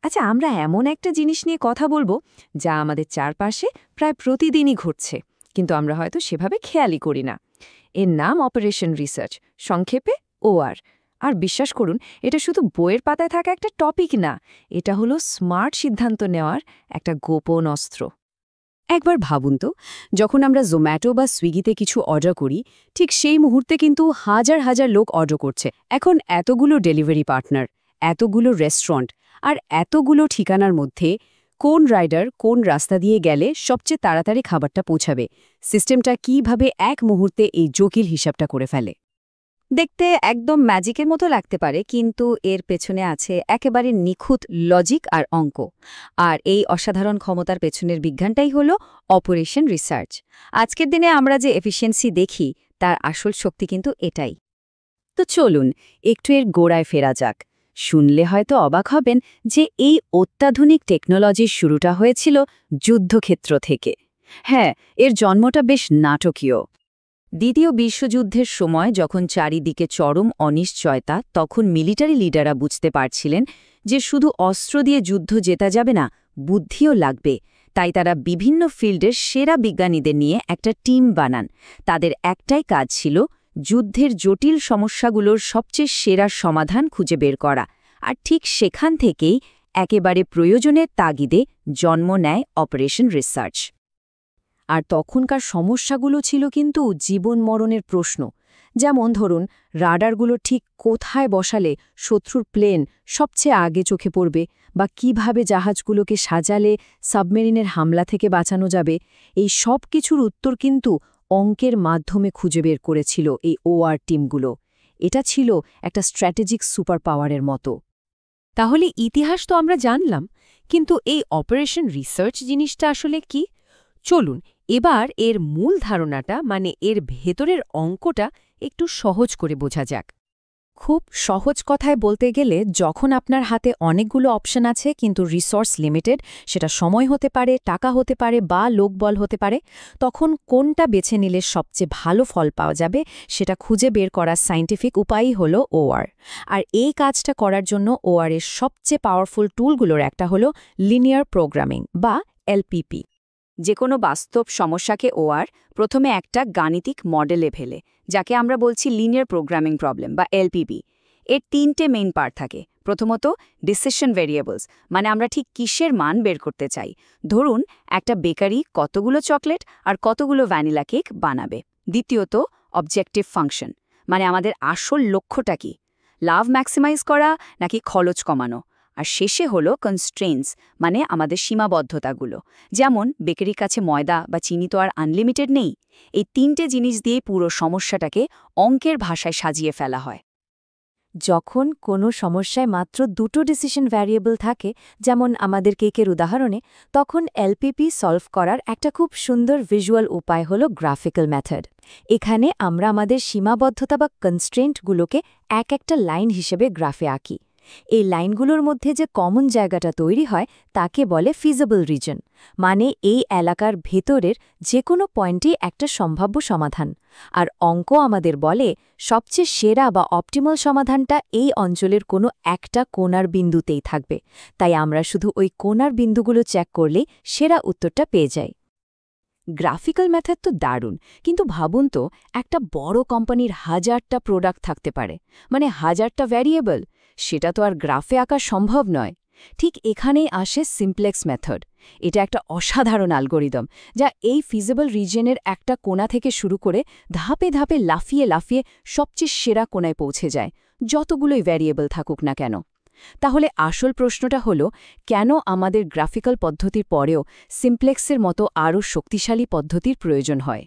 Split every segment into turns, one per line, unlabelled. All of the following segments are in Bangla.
আচ্ছা, আমরা এমন একটা জিনিস নিয়ে কথা বলবো যা আমাদের চারপাশে প্রায় প্রতিদিনই ঘটছে, কিন্তু আমরা হয়তো সেভাবে খেয়ালই করি না। এর নাম অপারেশন রিসার্চ, সংক্ষেপে ওআর। আর বিশ্বাস করুন, এটা শুধু বইয়ের পাতায় থাকা একটা টপিক না, এটা হলো স্মার্ট সিদ্ধান্ত নেওয়ার একটা গোপন অস্ত্র।
একবার ভাবুন তো, যখন আমরা জোম্যাটো বা সুইগিতে কিছু অর্ডার করি, ঠিক সেই মুহূর্তে কিন্তু হাজার হাজার লোক অর্ডার করছে। এখন এতগুলো ডেলিভারি পার্টনার, এতগুলো রেস্টুরেন্ট আর এতগুলো ঠিকানার মধ্যে কোন রাইডার কোন রাস্তা দিয়ে গেলে সবচেয়ে তাড়াতাড়ি খাবারটা পৌঁছাবে, সিস্টেমটা কিভাবে এক মুহূর্তে এই জটিল হিসাবটা করে ফেলে?
দেখতে একদম ম্যাজিকের মতো লাগতে পারে, কিন্তু এর পেছনে আছে একেবারে নিখুঁত লজিক আর অঙ্ক। আর এই অসাধারণ ক্ষমতার পেছনের বিজ্ঞানটাই হলো অপারেশন রিসার্চ। আজকের দিনে আমরা যে এফিসিয়েন্সি দেখি, তার আসল শক্তি কিন্তু এটাই।
তো চলুন একটু এর গোড়ায় ফেরা যাক। শুনলে হয়তো অবাক হবেন যে এই অত্যাধুনিক টেকনোলজির শুরুটা হয়েছিল যুদ্ধক্ষেত্র থেকে। হ্যাঁ, এর জন্মটা বেশ নাটকীয়।
দ্বিতীয় বিশ্বযুদ্ধের সময় যখন চারিদিকে চরম অনিশ্চয়তা, তখন মিলিটারি লিডাররা বুঝতে পারছিলেন যে শুধু অস্ত্র দিয়ে যুদ্ধ জেতা যাবে না, বুদ্ধিও লাগবে। তাই তারা বিভিন্ন ফিল্ডের সেরা বিজ্ঞানীদের নিয়ে একটা টিম বানান। তাদের একটাই কাজ ছিল যুদ্ধের জটিল সমস্যাগুলোর সবচেয়ে সেরা সমাধান খুঁজে বের করা। আর ঠিক সেখান থেকেই একেবারে প্রয়োজনের তাগিদে জন্ম নেয় অপারেশন রিসার্চ।
আর তখনকার সমস্যাগুলো ছিল কিন্তু জীবন মরণের প্রশ্ন। যেমন ধরুন, রাডারগুলো ঠিক কোথায় বসালে শত্রুর প্লেন সবচেয়ে আগে চোখে পড়বে, বা কিভাবে জাহাজগুলোকে সাজালে সাবমেরিনের হামলা থেকে বাঁচানো যাবে। এই সব কিছুর উত্তর কিন্তু অঙ্কের মাধ্যমে খুঁজে বের করেছিল এই ওআর টিমগুলো। এটা ছিল একটা স্ট্র্যাটেজিক সুপার পাওয়ারের মতো।
তাহলে ইতিহাস তো আমরা জানলাম, কিন্তু এই অপারেশন রিসার্চ জিনিসটা আসলে কি? চলুন এবার এর মূল ধারণাটা, মানে এর ভেতরের অঙ্কটা একটু সহজ করে বোঝা যাক। খুব সহজ কথায় বলতে গেলে, যখন আপনার হাতে অনেকগুলো অপশন আছে কিন্তু রিসোর্স লিমিটেড, সেটা সময় হতে পারে, টাকা হতে পারে বা লোকবল হতে পারে, তখন কোনটা বেছে নিলে সবচেয়ে ভালো ফল পাওয়া যাবে সেটা খুঁজে বের করার সায়েন্টিফিক উপায়ই হল ওআর। আর এই কাজটা করার জন্য ওআর এর সবচেয়ে পাওয়ারফুল টুলগুলোর একটা হল লিনিয়ার প্রোগ্রামিং বা এলপিপি।
যে কোনো বাস্তব সমস্যাকে ওআর প্রথমে একটা গাণিতিক মডেলে ফেলে, যাকে আমরা বলছি লিনিয়ার প্রোগ্রামিং প্রবলেম বা এলপিবি। এর তিনটে মেইন পার্ট থাকে। প্রথমত, ডিসিশন ভেরিয়েবলস, মানে আমরা ঠিক কিসের মান বের করতে চাই। ধরুন, একটা বেকারি কতগুলো চকলেট আর কতগুলো ভ্যানিলা কেক বানাবে। দ্বিতীয়ত, অবজেক্টিভ ফাংশন, মানে আমাদের আসল লক্ষ্যটা কি, লাভ ম্যাক্সিমাইজ করা নাকি খরচ কমানো। আর শেষে হলো কনস্ট্রেন্টস, মানে আমাদের সীমাবদ্ধতাগুলো। যেমন বেকারির কাছে ময়দা বা চিনি তো আর আনলিমিটেড নেই। এই তিনটে জিনিস দিয়েই পুরো সমস্যাটাকে অঙ্কের ভাষায় সাজিয়ে ফেলা হয়।
যখন কোনো সমস্যায় মাত্র দুটো ডিসিশন ভ্যারিয়েবল থাকে, যেমন আমাদের কেকের উদাহরণে, তখন এলপিপি সলভ করার একটা খুব সুন্দর ভিজুয়াল উপায় হল গ্রাফিক্যাল মেথড। এখানে আমরা আমাদের সীমাবদ্ধতা বা কনস্ট্রেন্টগুলোকে এক একটা লাইন হিসেবে গ্রাফে আঁকি। এই লাইনগুলোর মধ্যে যে কমন জায়গাটা তৈরি হয় তাকে বলে ফিজিবল রিজন, মানে এই এলাকার ভেতরের যে কোনো পয়েন্টই একটা সম্ভাব্য সমাধান। আর অঙ্ক আমাদের বলে সবচেয়ে সেরা বা অপটিমাল সমাধানটা এই অঞ্চলের কোনো একটা কোণার বিন্দুতেই থাকবে। তাই আমরা শুধু ওই কোণার বিন্দুগুলো চেক করলেই সেরা উত্তরটা পেয়ে যাই। গ্রাফিক্যাল মেথড তো দারুণ, কিন্তু ভাবুন তো, একটা বড় কোম্পানির হাজারটা প্রোডাক্ট থাকতে পারে, মানে হাজারটা ভ্যারিয়েবল। সেটা তো আর গ্রাফে আঁকা সম্ভব নয়। ঠিক এখানেই আসে সিমপ্লেক্স মেথড। এটা একটা অসাধারণ অ্যালগরিদম, যা এই ফিজিবল রিজিয়নের একটা কোণা থেকে শুরু করে ধাপে ধাপে লাফিয়ে লাফিয়ে সবচেয়ে সেরা কোণায় পৌঁছে যায়, যতগুলোই ভ্যারিয়েবল থাকুক না কেন। তাহলে আসল প্রশ্নটা হলো, কেন আমাদের গ্রাফিক্যাল পদ্ধতির পরেও সিমপ্লেক্সের মতো আরও শক্তিশালী পদ্ধতির প্রয়োজন হয়?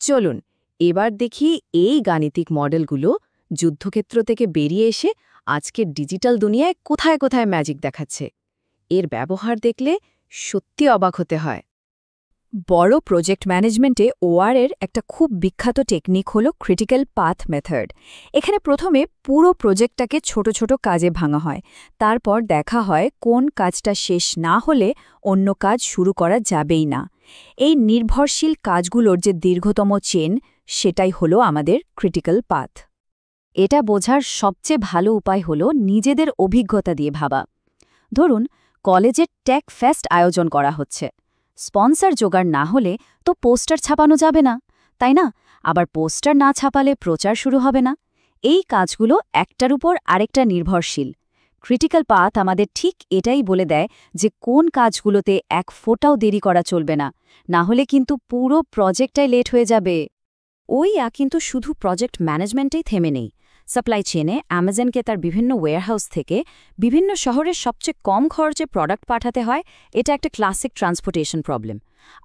চলুন এবার দেখি এই গাণিতিক মডেলগুলো যুদ্ধক্ষেত্র থেকে বেরিয়ে এসে আজকের ডিজিটাল দুনিয়ায় কোথায় কোথায় ম্যাজিক দেখাচ্ছে। এর ব্যবহার দেখলে সত্যি অবাক হতে হয়। বড় প্রজেক্ট ম্যানেজমেন্টে ওআর এর একটা খুব বিখ্যাত টেকনিক হলো ক্রিটিক্যাল পাথ মেথড। এখানে প্রথমে পুরো প্রজেক্টটাকে ছোট ছোট কাজে ভাঙা হয়। তারপর দেখা হয় কোন কাজটা শেষ না হলে অন্য কাজ শুরু করা যাবেই না। এই নির্ভরশীল কাজগুলোর যে দীর্ঘতম চেন, সেটাই হলো আমাদের ক্রিটিক্যাল পাথ। এটা বোঝার সবচেয়ে ভালো উপায় হলো নিজেদের অভিজ্ঞতা দিয়ে ভাবা।
ধরুন কলেজের টেক ফেস্ট আয়োজন করা হচ্ছে, স্পন্সর জোগাড় না হলে তো পোস্টার ছাপানো যাবে না, তাই না? আবার পোস্টার না ছাপালে প্রচার শুরু হবে না। এই কাজগুলো একটার উপর আরেকটা নির্ভরশীল। ক্রিটিক্যাল পাথ আমাদের ঠিক এটাই বলে দেয় যে কোন কাজগুলোতে এক ফোঁটাও দেরি করা চলবে না, না হলে কিন্তু পুরো প্রজেক্টটাই লেট হয়ে যাবে। কিন্তু শুধু প্রজেক্ট ম্যানেজমেন্টেই থেমে নেই। সাপ্লাই চেনে অ্যামাজনকে তার বিভিন্ন ওয়্যারহাউস থেকে বিভিন্ন শহরের সবচেয়ে কম খরচে প্রোডাক্ট পাঠাতে হয়, এটা একটা ক্লাসিক ট্রান্সপোর্টেশন প্রবলেম।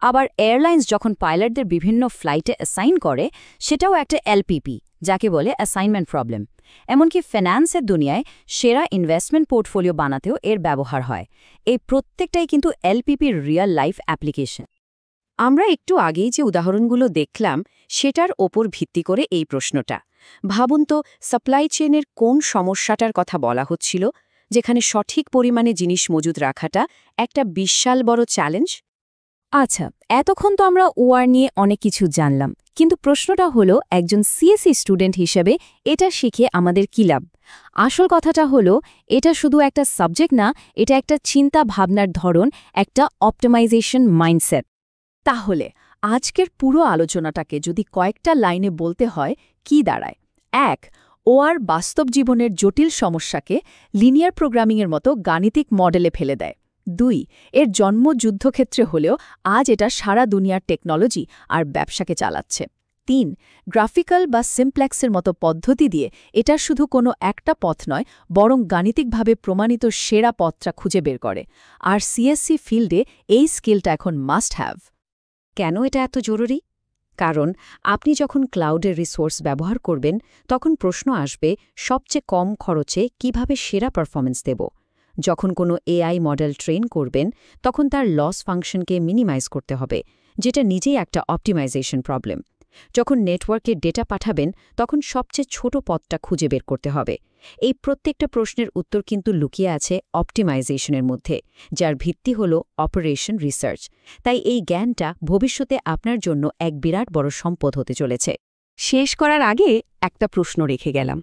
আবার এয়ারলাইন্স যখন পাইলটদের বিভিন্ন ফ্লাইটে অ্যাসাইন করে, সেটাও একটা এলপিপি, যাকে বলে অ্যাসাইনমেন্ট প্রবলেম। এমনকি ফিন্যান্সের দুনিয়ায় সেরা ইনভেস্টমেন্ট পোর্টফোলিও বানাতেও এর ব্যবহার হয়। এই প্রত্যেকটাই কিন্তু এলপিপির রিয়েল লাইফ অ্যাপ্লিকেশন।
আমরা একটু আগেই যে উদাহরণগুলো দেখলাম সেটার ওপর ভিত্তি করে এই প্রশ্নটা ভাবুন তো, সাপ্লাই চেনের কোন সমস্যাটার কথা বলা হচ্ছিল যেখানে সঠিক পরিমাণে জিনিস মজুদ রাখাটা একটা বিশাল বড় চ্যালেঞ্জ?
আচ্ছা, এতক্ষণ তো আমরা ওআর নিয়ে অনেক কিছু জানলাম, কিন্তু প্রশ্নটা হলো একজন সিএসসি স্টুডেন্ট হিসেবে এটা শিখে আমাদের কী লাভ? আসল কথাটা হলো এটা শুধু একটা সাবজেক্ট না, এটা একটা চিন্তা ভাবনার ধরন, একটা অপটিমাইজেশন মাইন্ডসেট।
তাহলে আজকের পুরো আলোচনাটাকে যদি কয়েকটা লাইনে বলতে হয়, কি দাঁড়ায়? ১. ওআর বাস্তব জীবনের জটিল সমস্যাকে লিনিয়ার প্রোগ্রামিংয়ের মতো গাণিতিক মডেলে ফেলে দেয়। ২. এর জন্ম যুদ্ধক্ষেত্রে হলেও আজ এটা সারা দুনিয়ার টেকনোলজি আর ব্যবসাকে চালাচ্ছে। ৩. গ্রাফিক্যাল বা সিমপ্লেক্সের মতো পদ্ধতি দিয়ে এটা শুধু কোনো একটা পথ নয়, বরং গাণিতিকভাবে প্রমাণিত সেরা পথটা খুঁজে বের করে। আর সিএসসি ফিল্ডে এই স্কিলটা এখন মাস্ট হ্যাভ।
কেন এটা এত জরুরি? কারণ আপনি যখন ক্লাউডের রিসোর্স ব্যবহার করবেন, তখন প্রশ্ন আসবে সবচেয়ে কম খরচে কিভাবে সেরা পারফরমেন্স দেব। যখন কোনো এআই মডেল ট্রেন করবেন, তখন তার লস ফাংশনকে মিনিমাইজ করতে হবে, যেটা নিজেই একটা অপটিমাইজেশন প্রবলেম। যখন নেটওয়ার্কে ডেটা পাঠাবেন, তখন সবচেয়ে ছোট পথটা খুঁজে বের করতে হবে। এই প্রত্যেকটা প্রশ্নের উত্তর কিন্তু লুকিয়ে আছে অপটিমাইজেশনের মধ্যে, যার ভিত্তি হল অপারেশন রিসার্চ। তাই এই জ্ঞানটা ভবিষ্যতে আপনার জন্য এক বিরাট বড় সম্পদ হতে চলেছে।
শেষ করার আগে একটা প্রশ্ন রেখে গেলাম।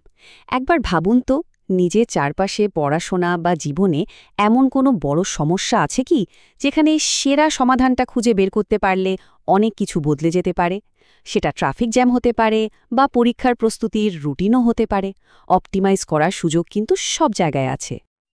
একবার ভাবুন তো, নিজের চারপাশে পড়াশোনা বা জীবনে এমন কোনো বড় সমস্যা আছে কি যেখানে সেরা সমাধানটা খুঁজে বের করতে পারলে অনেক কিছু বদলে যেতে পারে? সেটা ট্রাফিক জ্যাম হতে পারে বা পরীক্ষার প্রস্তুতির রুটিনও হতে পারে। অপটিমাইজ করার সুযোগ কিন্তু সব জায়গায় আছে।